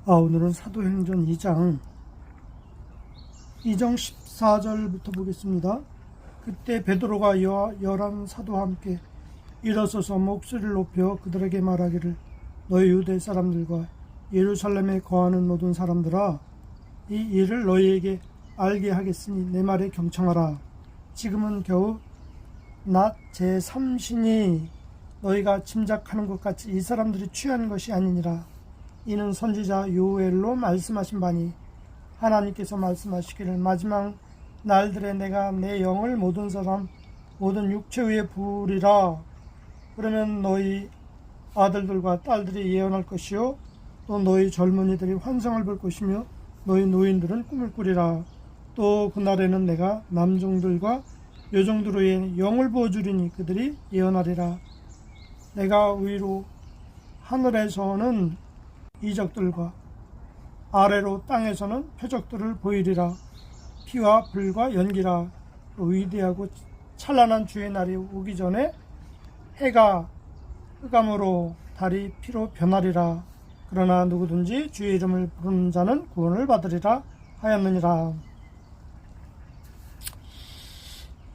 오늘은 사도행전 2장 14절부터 보겠습니다. 그때 베드로가 열한 사도와 함께 일어서서 목소리를 높여 그들에게 말하기를, 너희 유대 사람들과 예루살렘에 거하는 모든 사람들아, 이 일을 너희에게 알게 하겠으니 내 말에 경청하라. 지금은 겨우 낮 제3신이 너희가 짐작하는 것 같이 이 사람들이 취한 것이 아니니라. 이는 선지자 요엘로 말씀하신 바니, 하나님께서 말씀하시기를, 마지막 날들에 내가 내 영을 모든 사람 모든 육체 위에 부으리라. 그러면 너희 아들들과 딸들이 예언할 것이요, 또 너희 젊은이들이 환상을 볼 것이며 너희 노인들은 꿈을 꾸리라. 또 그날에는 내가 남종들과 여종들의 영을 부어주리니 그들이 예언하리라. 내가 위로 하늘에서는 이적들과 아래로 땅에서는 표적들을 보이리라. 피와 불과 연기라. 위대하고 찬란한 주의 날이 오기 전에 해가 흑암으로 달이 피로 변하리라. 그러나 누구든지 주의 이름을 부르는 자는 구원을 받으리라 하였느니라.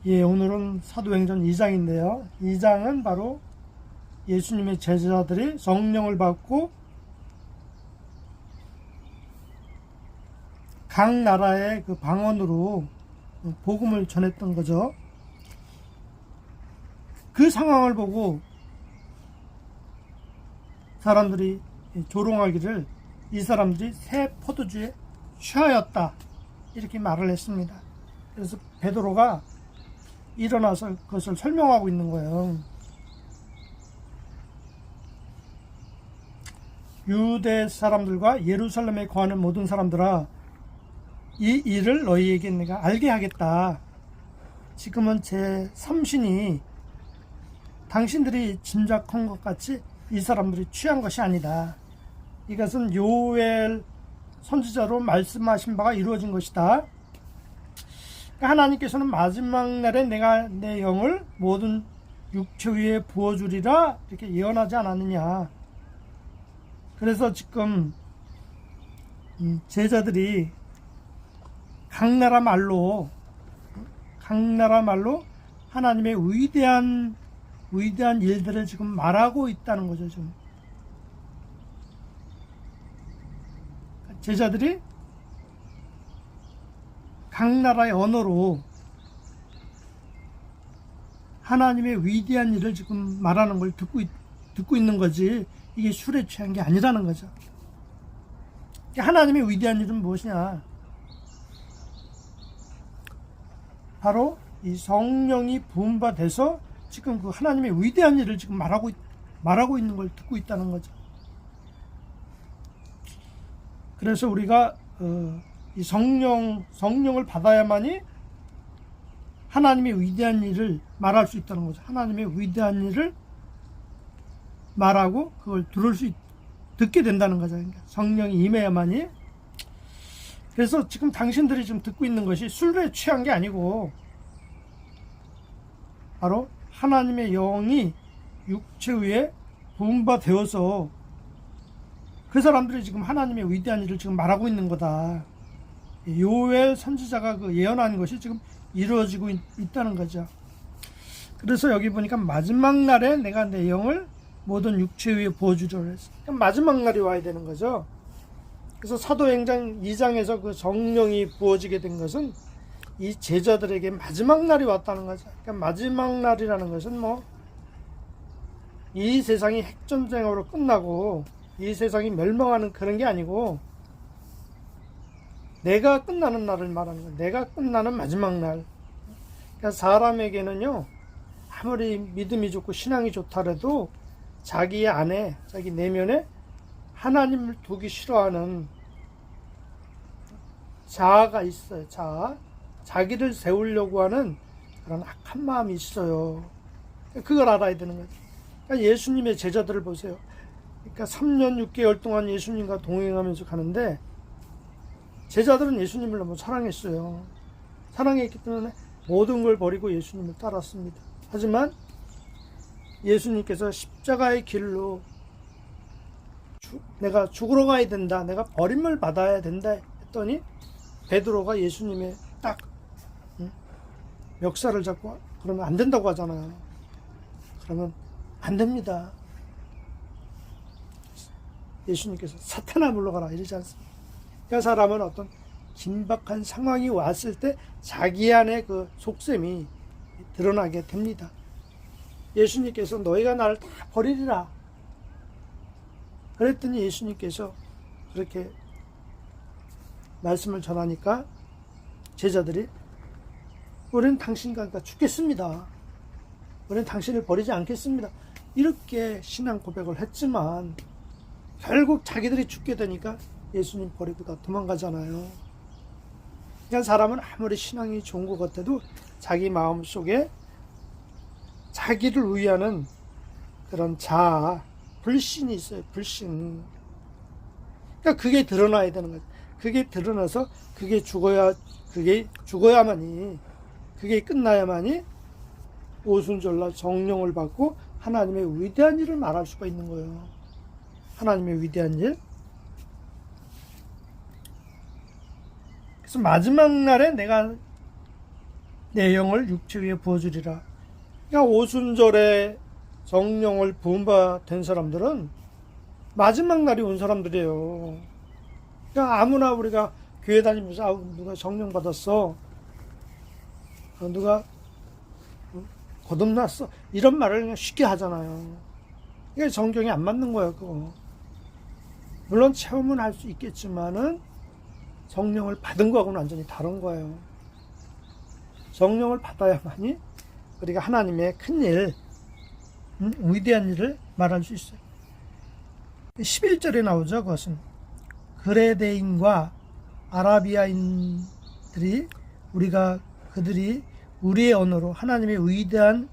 오늘은 사도행전 2장인데요. 2장은 바로 예수님의 제자들이 성령을 받고 각 나라의 그 방언으로 복음을 전했던 거죠. 그 상황을 보고 사람들이 조롱하기를, 이 사람들이 새 포도주에 취하였다, 이렇게 말을 했습니다. 그래서 베드로가 일어나서 그것을 설명하고 있는 거예요. 유대 사람들과 예루살렘에 거하는 모든 사람들아, 이 일을 너희에게 내가 알게 하겠다. 지금은 제3신이 당신들이 짐작한 것 같이 이 사람들이 취한 것이 아니다. 이것은 요엘 선지자로 말씀하신 바가 이루어진 것이다. 하나님께서는 마지막 날에 내가 내 영을 모든 육체 위에 부어주리라, 이렇게 예언하지 않았느냐. 그래서 지금 제자들이 각 나라 말로 하나님의 위대한 일들을 지금 말하고 있다는 거죠. 지금 제자들이 각 나라의 언어로 하나님의 위대한 일을 지금 말하는 걸 듣고 있는 거지, 이게 술에 취한 게 아니라는 거죠. 하나님의 위대한 일은 무엇이냐? 바로 이 성령이 부음받아서 지금 그 하나님의 위대한 일을 지금 말하고 있는 걸 듣고 있다는 거죠. 그래서 우리가 이 성령을 받아야만이 하나님의 위대한 일을 말할 수 있다는 거죠. 하나님의 위대한 일을 말하고 그걸 듣게 된다는 거죠. 그러니까 성령이 임해야만이. 그래서 지금 당신들이 지금 듣고 있는 것이 술에 취한 게 아니고, 바로 하나님의 영이 육체 위에 부음받아서 그 사람들이 지금 하나님의 위대한 일을 지금 말하고 있는 거다. 요엘 선지자가 그 예언한 것이 지금 이루어지고 있다는 거죠. 그래서 여기 보니까 마지막 날에 내가 내 영을 모든 육체 위에 부어주리라 했어요. 마지막 날이 와야 되는 거죠. 그래서 사도행전 2장에서 그 성령이 부어지게 된 것은 이 제자들에게 마지막 날이 왔다는 거죠. 그러니까 마지막 날이라는 것은 이 세상이 핵전쟁으로 끝나고 이 세상이 멸망하는 그런 게 아니고, 내가 끝나는 날을 말하는 거예요. 내가 끝나는 마지막 날. 그러니까 사람에게는요, 아무리 믿음이 좋고 신앙이 좋다래도 자기 안에, 자기 내면에 하나님을 두기 싫어하는 자아가 있어요. 자기를 세우려고 하는 그런 악한 마음이 있어요. 그걸 알아야 되는 거죠. 그러니까 예수님의 제자들을 보세요. 그러니까 3년 6개월 동안 예수님과 동행하면서 가는데, 제자들은 예수님을 너무 사랑했어요. 사랑했기 때문에 모든 걸 버리고 예수님을 따랐습니다. 하지만 예수님께서 십자가의 길로 내가 죽으러 가야 된다, 내가 버림을 받아야 된다 했더니 베드로가 예수님의 딱 멱살을 잡고 그러면 안 된다고 하잖아요. 그러면 안 됩니다. 예수님께서 사탄아 물러가라 이러지 않습니다. 그 사람은 어떤 긴박한 상황이 왔을 때 자기 안에 그 속셈이 드러나게 됩니다. 예수님께서 너희가 나를 다 버리리라 그랬더니 예수님께서 그렇게 말씀을 전하니까 제자들이 우리는 당신과 함께 죽겠습니다. 우리는 당신을 버리지 않겠습니다. 이렇게 신앙 고백을 했지만 결국 자기들이 죽게 되니까 예수님 버리고 다 도망가잖아요. 그러니까 사람은 아무리 신앙이 좋은 것 같아도 자기 마음 속에 자기를 위하는 그런 자아, 불신이 있어요. 불신. 그러니까 그게 드러나야 되는 거죠. 그게 드러나서 그게 죽어야만이, 그게 끝나야만이 오순절날 성령을 받고 하나님의 위대한 일을 말할 수가 있는 거예요. 하나님의 위대한 일. 그래서 마지막 날에 내가 내 영을 육체 위에 부어주리라. 그러니까 오순절에 성령을 부음받은 사람들은 마지막 날이 온 사람들이에요. 그러니까 아무나 우리가 교회 다니면서 누가 성령 받았어, 누가 거듭났어 이런 말을 그냥 쉽게 하잖아요. 이게 성경에 안 맞는 거예요. 그거. 물론 체험은 할 수 있겠지만은 성령을 받은 거하고는 완전히 다른 거예요. 성령을 받아야만이 우리가 하나님의 큰 일, 위대한 일을 말할 수 있어요. 11절에 나오죠. 그것은 그레데인과 아라비아인들이 그들이 우리의 언어로 하나님의 위대한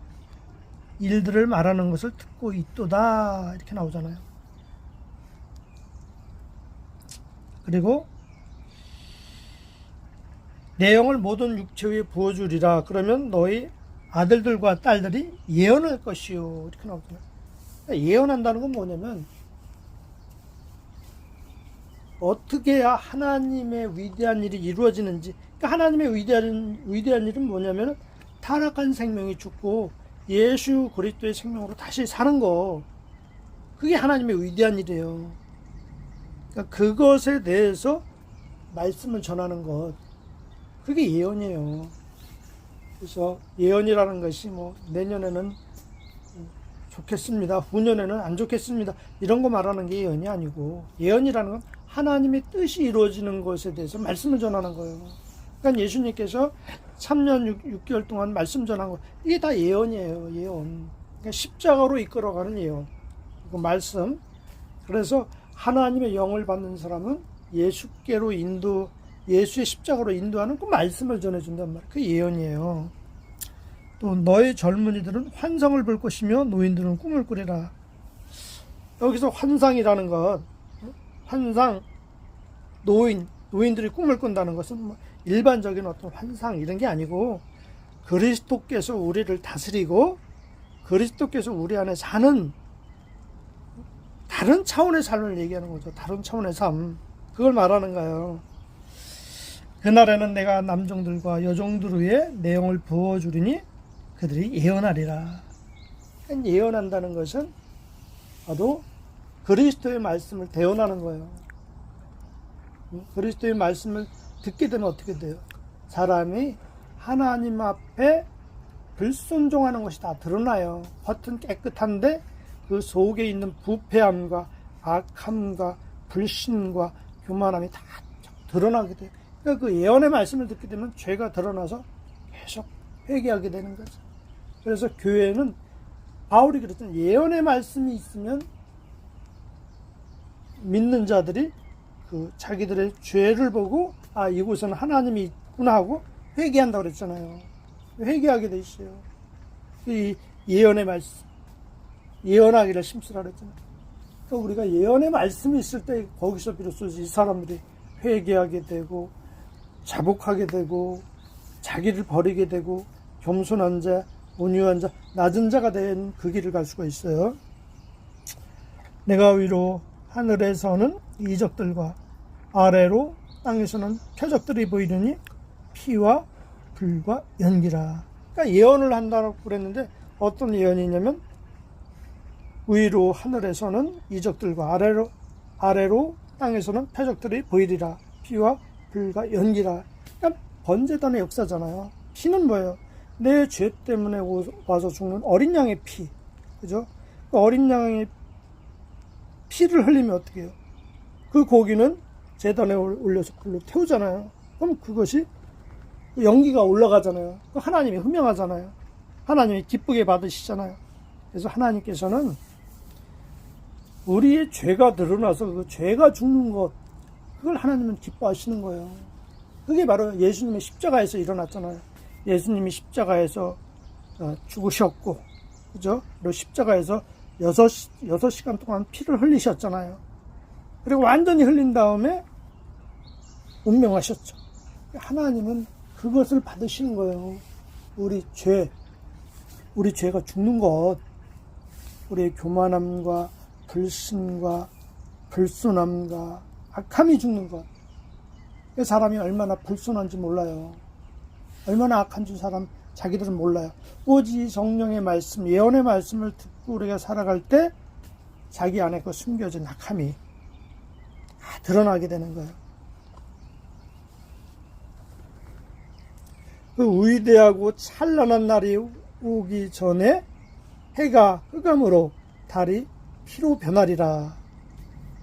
일들을 말하는 것을 듣고 있도다 이렇게 나오잖아요. 그리고 내 영을 모든 육체 위에 부어주리라. 그러면 너희 아들들과 딸들이 예언할 것이요 이렇게 나오잖아요. 예언한다는 건 뭐냐면 어떻게 해야 하나님의 위대한 일이 이루어지는지. 그러니까 하나님의 위대한 일은 뭐냐면 타락한 생명이 죽고 예수 그리스도의 생명으로 다시 사는 거. 그게 하나님의 위대한 일이에요. 그러니까 그것에 대해서 말씀을 전하는 것. 그게 예언이에요. 그래서 예언이라는 것이 내년에는 좋겠습니다, 후년에는 안 좋겠습니다 이런 거 말하는 게 예언이 아니고, 예언이라는 건 하나님의 뜻이 이루어지는 것에 대해서 말씀을 전하는 거예요. 그러니까 예수님께서 3년 6개월 동안 말씀 전한 거 이게 다 예언이에요. 예언. 그러니까 십자가로 이끌어가는 예언. 그 말씀. 그래서 하나님의 영을 받는 사람은 예수께로 예수의 십자가로 인도하는 그 말씀을 전해준단 말이에요. 그 예언이에요. 또 너의 젊은이들은 환상을 볼 것이며 노인들은 꿈을 꾸리라. 여기서 환상이라는 것, 환상, 노인들이 꿈을 꾼다는 것은 일반적인 어떤 환상 이런 게 아니고 그리스도께서 우리를 다스리고 그리스도께서 우리 안에 사는 다른 차원의 삶을 얘기하는 거죠. 다른 차원의 삶. 그걸 말하는 거예요. 그날에는 내가 남종들과 여종들 위에 내 영을 부어주리니 그들이 예언하리라. 예언한다는 것은 바로 그리스도의 말씀을 대언하는 거예요. 그리스도의 말씀을 듣게 되면 어떻게 돼요? 사람이 하나님 앞에 불순종하는 것이 다 드러나요. 겉은 깨끗한데 그 속에 있는 부패함과 악함과 불신과 교만함이 다 드러나게 돼요. 그러니까 그 예언의 말씀을 듣게 되면 죄가 드러나서 계속 회개하게 되는 거죠. 그래서 교회는 바울이 그랬잖아요. 예언의 말씀이 있으면 믿는 자들이 그 자기들의 죄를 보고 이곳은 하나님이 있구나 하고 회개한다고 그랬잖아요. 회개하게 돼 있어요. 이 예언의 말씀, 예언하기를 심쓰라 그랬잖아요. 그러니까 우리가 예언의 말씀이 있을 때 거기서 비로소 이 사람들이 회개하게 되고 자복하게 되고 자기를 버리게 되고 겸손한 자, 온유한 자, 낮은 자가 된 그 길을 갈 수가 있어요. 내가 하늘에서는 이적들과 아래로 땅에서는 표적들이 보이더니 피와 불과 연기라. 그러니까 예언을 한다고 그랬는데 어떤 예언이냐면 위로 하늘에서는 이적들과 아래로 땅에서는 표적들이 보이리라. 피와 불과 연기라. 그러니까 번제단의 역사잖아요. 피는 뭐예요? 내 죄 때문에 와서 죽는 어린 양의 피. 그죠? 그 어린 양의 피를 흘리면 어떻게 해요? 그 고기는 제단에 올려서 불로 태우잖아요. 그럼 그것이 연기가 올라가잖아요. 하나님이 흠명하잖아요. 하나님이 기쁘게 받으시잖아요. 그래서 하나님께서는 우리의 죄가 드러나서 그 죄가 죽는 것, 그걸 하나님은 기뻐하시는 거예요. 그게 바로 예수님의 십자가에서 일어났잖아요. 예수님이 십자가에서 죽으셨고, 그죠? 그리고 십자가에서 6시간 동안 피를 흘리셨잖아요. 그리고 완전히 흘린 다음에 운명하셨죠. 하나님은 그것을 받으시는 거예요. 우리 죄가 죽는 것, 우리의 교만함과 불신과 불순함과 악함이 죽는 것. 사람이 얼마나 불순한지 몰라요. 얼마나 악한지 자기들은 몰라요. 오직 성령의 말씀, 예언의 말씀을 듣고 우리가 살아갈 때 자기 안에 그 숨겨진 악함이 드러나게 되는 거예요. 그 위대하고 찬란한 날이 오기 전에 해가 흑암으로 달이 피로 변하리라.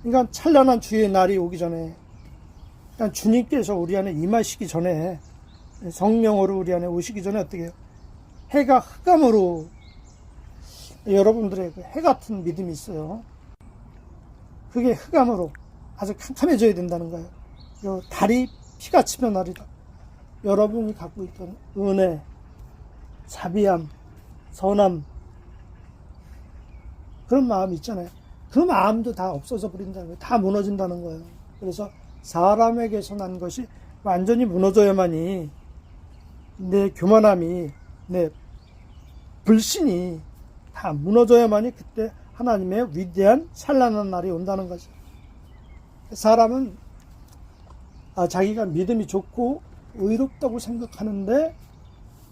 그러니까 찬란한 주의 날이 오기 전에, 그러니까 주님께서 우리 안에 임하시기 전에, 성령으로 우리 안에 오시기 전에 어떻게 해요? 해가 흑암으로, 여러분들의 그 해 같은 믿음이 있어요. 그게 흑암으로 아주 캄캄해져야 된다는 거예요. 달이 피같이 변하리라. 여러분이 갖고 있던 은혜, 자비함, 선함, 그런 마음이 있잖아요. 그 마음도 다 없어져 버린다는 거예요. 다 무너진다는 거예요. 그래서 사람에게서 난 것이 완전히 무너져야만이 내 교만함이, 내 불신이 다 무너져야만이 그때 하나님의 위대한 찬란한 날이 온다는 거죠. 사람은 자기가 믿음이 좋고 의롭다고 생각하는데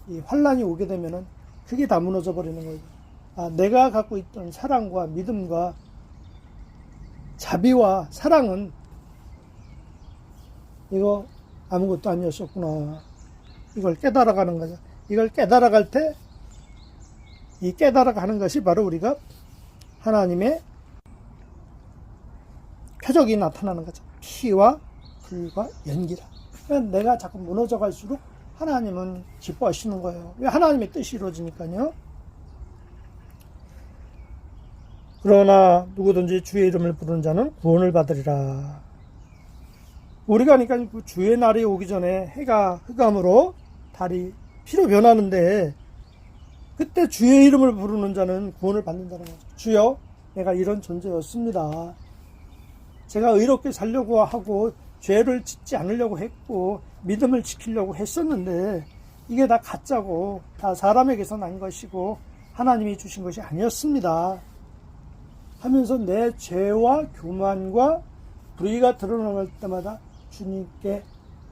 이 환란이 오게 되면은 그게 다 무너져 버리는 거죠. 내가 갖고 있던 사랑과 믿음과 자비와 사랑은 이거 아무것도 아니었었구나. 이걸 깨달아가는 거죠. 이걸 깨달아갈 때 이 깨달아가는 것이 바로 우리가 하나님의 표적이 나타나는 거죠. 피와 불과 연기라. 그러니까 내가 자꾸 무너져 갈수록 하나님은 기뻐하시는 거예요. 왜? 하나님의 뜻이 이루어지니까요. 그러나 누구든지 주의 이름을 부르는 자는 구원을 받으리라. 우리가 그러니까 그 주의 날이 오기 전에 해가 흑암으로 달이 피로 변하는데 그때 주의 이름을 부르는 자는 구원을 받는다는 거죠. 주여, 내가 이런 존재였습니다. 제가 의롭게 살려고 하고 죄를 짓지 않으려고 했고 믿음을 지키려고 했었는데 이게 다 가짜고 다 사람에게서 난 것이고 하나님이 주신 것이 아니었습니다 하면서 내 죄와 교만과 불의가 드러날 때마다 주님께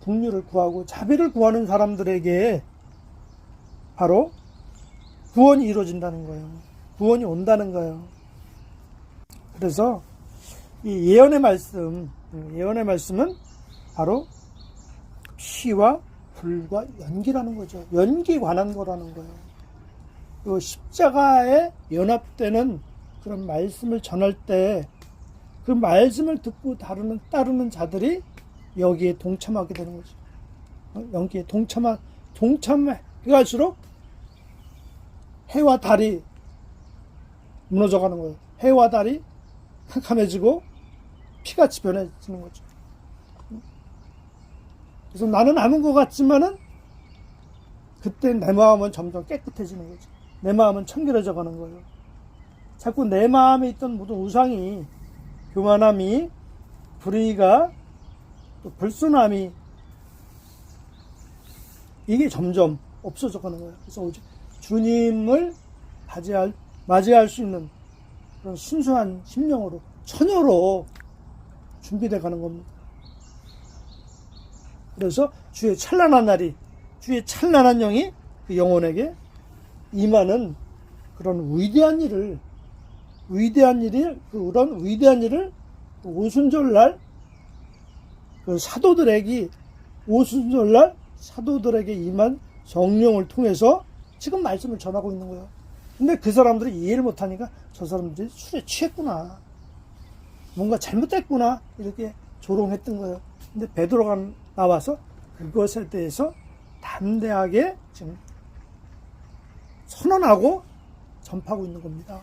긍휼을 구하고 자비를 구하는 사람들에게 바로 구원이 이루어진다는 거예요. 구원이 온다는 거예요. 그래서 이 예언의 말씀은 바로 피와 불과 연기라는 거죠. 연기 관한 거라는 거예요. 그 십자가에 연합되는 그런 말씀을 전할 때 그 말씀을 듣고 따르는 자들이 여기에 동참하게 되는 거죠. 여기에 동참해갈수록 해와 달이 무너져가는 거예요. 해와 달이 캄캄해지고 피같이 변해지는 거죠. 그래서 나는 아무 것 같지만은 그때 내 마음은 점점 깨끗해지는 거죠. 내 마음은 청결해져 가는 거예요. 자꾸 내 마음에 있던 모든 우상이, 교만함이, 불의가, 또 불순함이 이게 점점 없어져 가는 거예요. 그래서 오직 주님을 맞이할 수 있는 그런 순수한 심령으로, 처녀로 준비돼 가는 겁니다. 그래서 주의 찬란한 날이, 주의 찬란한 영이 그 영혼에게 임하는 그런 위대한 일을 오순절날 그 오순절날 사도들에게 임한 성령을 통해서 지금 말씀을 전하고 있는 거예요. 근데 그 사람들이 이해를 못하니까 저 사람들이 술에 취했구나, 뭔가 잘못됐구나, 이렇게 조롱했던 거예요. 근데 베드로가 나와서 그것에 대해서 담대하게 지금 선언하고 전파하고 있는 겁니다.